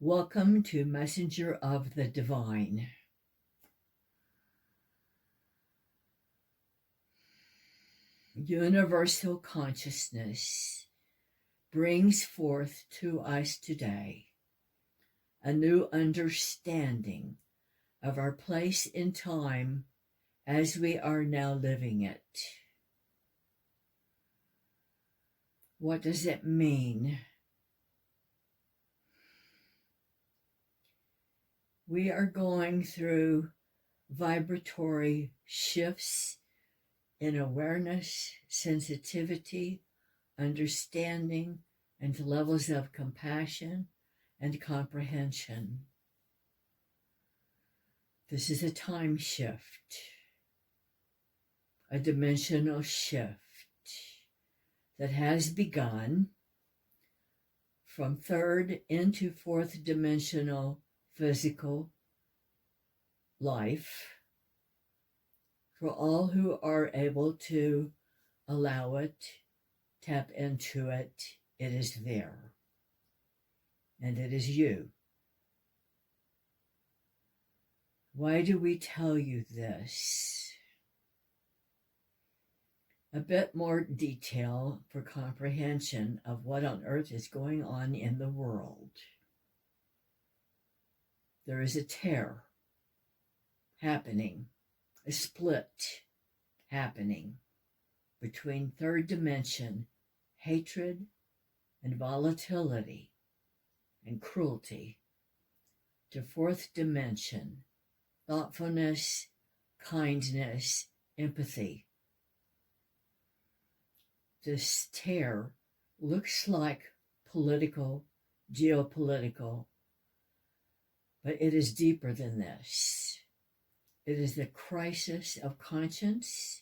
Welcome to Messenger of the Divine. Universal consciousness brings forth to us today a new understanding of our place in time as we are now living it. What does it mean? We are going through vibratory shifts in awareness, sensitivity, understanding, and levels of compassion and comprehension. This is a time shift, a dimensional shift that has begun from third into fourth dimensional physical life for all who are able to allow it, tap into it. It is there, and it is you. Why do we tell you this? A bit more detail for comprehension of what on earth is going on in the world. There is a tear happening, a split happening between third dimension hatred and volatility and cruelty to fourth dimension thoughtfulness, kindness, empathy. This tear looks like political, geopolitical, but it is deeper than this. It is the crisis of conscience.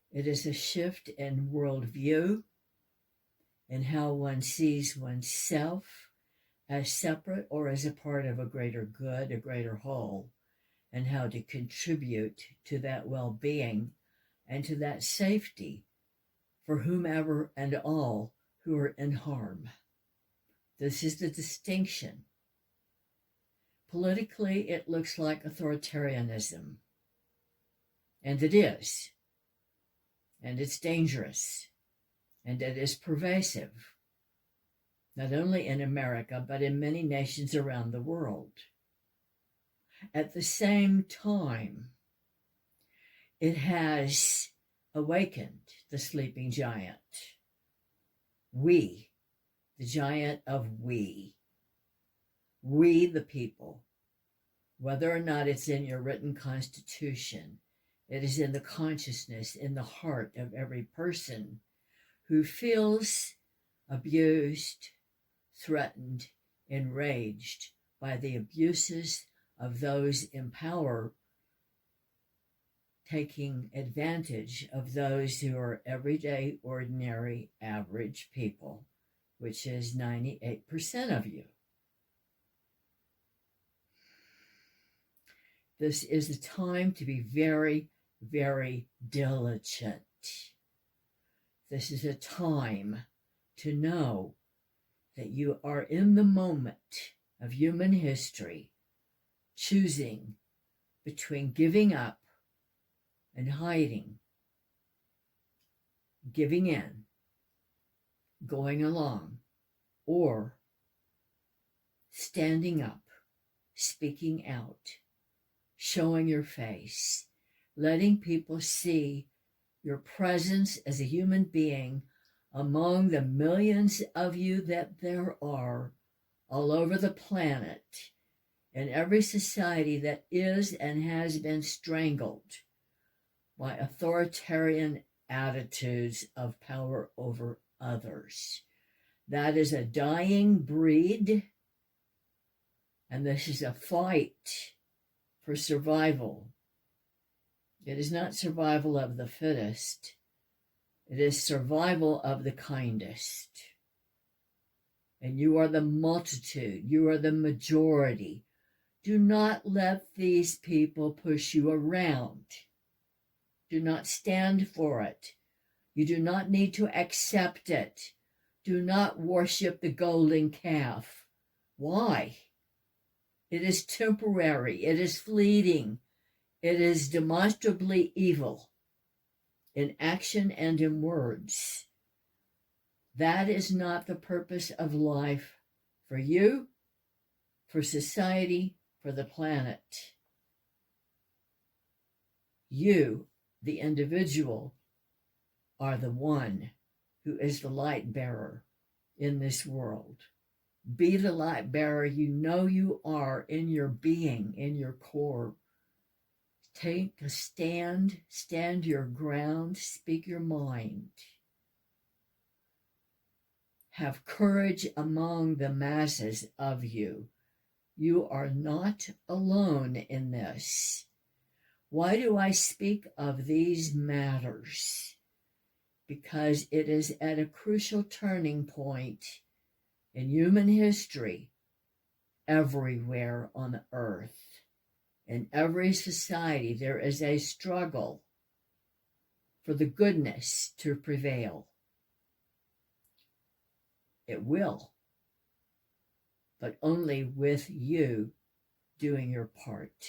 It is a shift in worldview and how one sees oneself as separate or as a part of a greater good, a greater whole, and how to contribute to that well-being and to that safety for whomever and all who are in harm. This is the distinction. Politically, it looks like authoritarianism. And it is. And it's dangerous. And it is pervasive. Not only in America, but in many nations around the world. At the same time, it has awakened the sleeping giant. We, the giant of we the people, whether or not it's in your written constitution, it is in the consciousness, in the heart of every person who feels abused, threatened, enraged by the abuses of those in power, taking advantage of those who are everyday, ordinary, average people, which is 98% of you. This is the time to be very, very diligent. This is a time to know that you are in the moment of human history, choosing between giving up and hiding, giving in, going along, or standing up, speaking out, showing your face, letting people see your presence as a human being among the millions of you that there are all over the planet, in every society that is and has been strangled by authoritarian attitudes of power over others. That is a dying breed, and this is a fight for survival. It is not survival of the fittest. It is survival of the kindest. And you are the multitude. You are the majority. Do not let these people push you around. Do not stand for it. You do not need to accept it. Do not worship the golden calf. Why? It is temporary. It is fleeting. It is demonstrably evil in action and in words. That is not the purpose of life for you, for society, for the planet. You, the individual, are the one who is the light bearer in this world. Be the light bearer you know you are in your being, in your core. Take a stand your ground, speak your mind. Have courage among the masses of you. You are not alone in this. Why do I speak of these matters? Because it is at a crucial turning point in human history, everywhere on earth. In every society, there is a struggle for the goodness to prevail. It will, but only with you doing your part.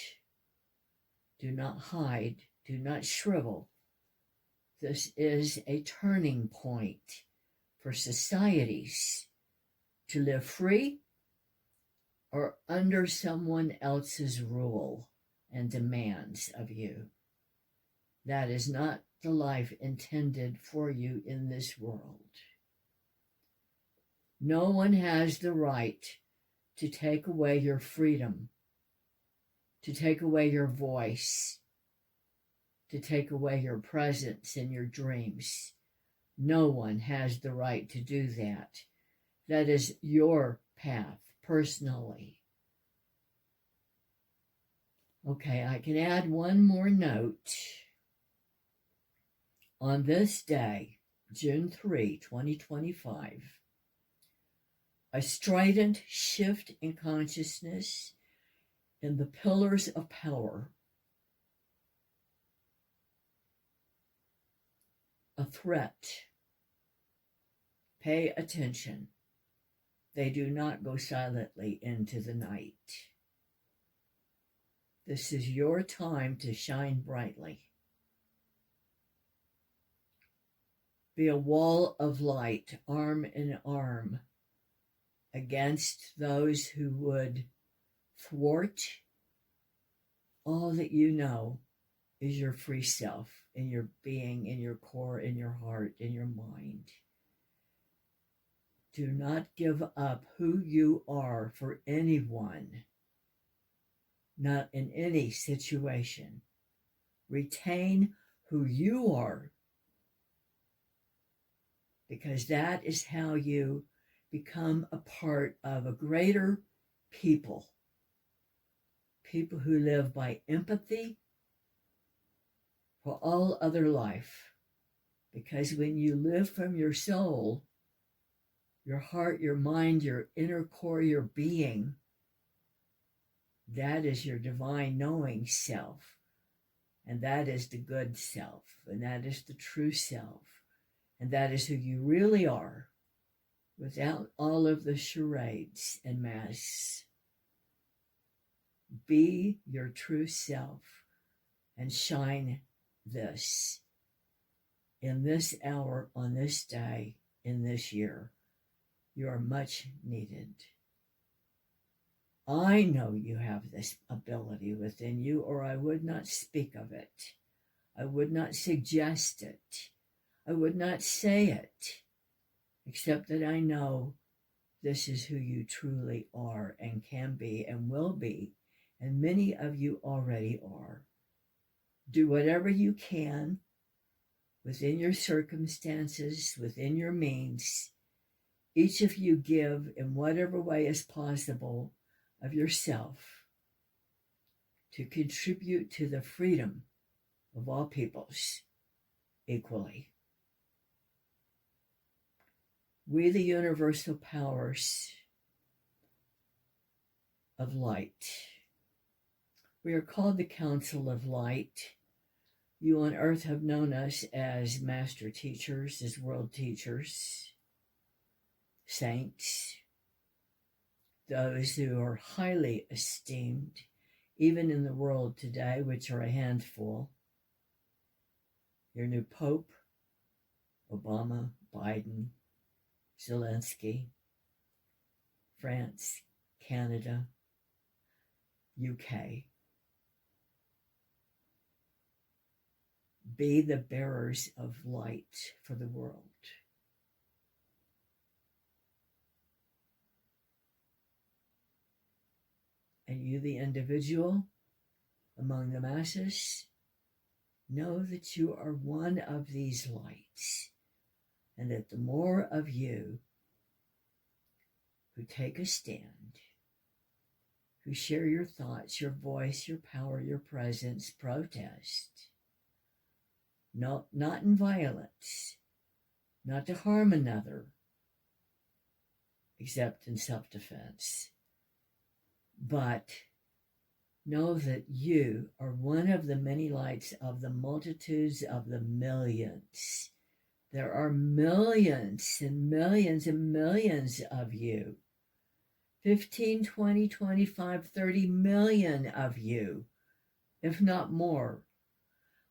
Do not hide, do not shrivel. This is a turning point for societies to live free or under someone else's rule and demands of you. That is not the life intended for you in this world. No one has the right to take away your freedom, to take away your voice, to take away your presence and your dreams. No one has the right to do that. That is your path personally. Okay, I can add one more note. On this day, June 3, 2025, a strident shift in consciousness in the pillars of power. A threat. Pay attention. They do not go silently into the night. This is your time to shine brightly. Be a wall of light, arm in arm, against those who would thwart all that you know is your free self, in your being, in your core, in your heart, in your mind. Do not give up who you are for anyone, not in any situation. Retain who you are, because that is how you become a part of a greater people. People who live by empathy for all other life. Because when you live from your soul, your heart, your mind, your inner core, your being, that is your divine knowing self. And that is the good self. And that is the true self. And that is who you really are, without all of the charades and masks. Be your true self and shine this in this hour, on this day, in this year. You are much needed. I know you have this ability within you, or I would not speak of it. I would not suggest it. I would not say it, except that I know this is who you truly are and can be and will be, and many of you already are. Do whatever you can within your circumstances, within your means. Each of you give in whatever way is possible of yourself to contribute to the freedom of all peoples equally. We, the universal powers of light, we are called the Council of Light. You on earth have known us as master teachers, as world teachers, saints. those who are highly esteemed, even in the world today, which are a handful. Your new Pope, Obama, Biden, Zelensky, France, Canada, UK. Be the bearers of light for the world. And you, the individual among the masses, know that you are one of these lights, and that the more of you who take a stand, who share your thoughts, your voice, your power, your presence, protest, not in violence, not to harm another, except in self-defense, but know that you are one of the many lights of the multitudes of the millions. There are millions and millions and millions of you. 15, 20, 25, 30 million of you, if not more.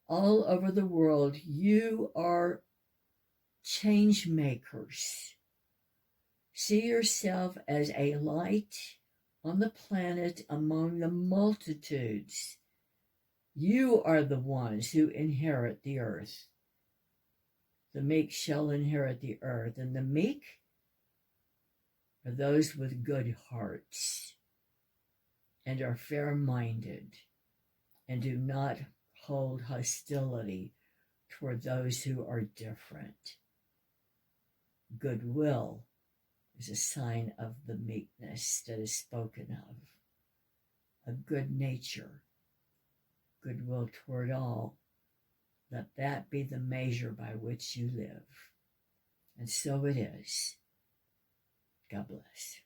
All over the world, you are change makers. See yourself as a light on the planet among the multitudes. You are the ones who inherit the earth. The meek shall inherit the earth, and the meek are those with good hearts and are fair-minded and do not hold hostility toward those who are different. Goodwill is a sign of the meekness that is spoken of. A good nature, goodwill toward all. Let that be the measure by which you live. And so it is. God bless.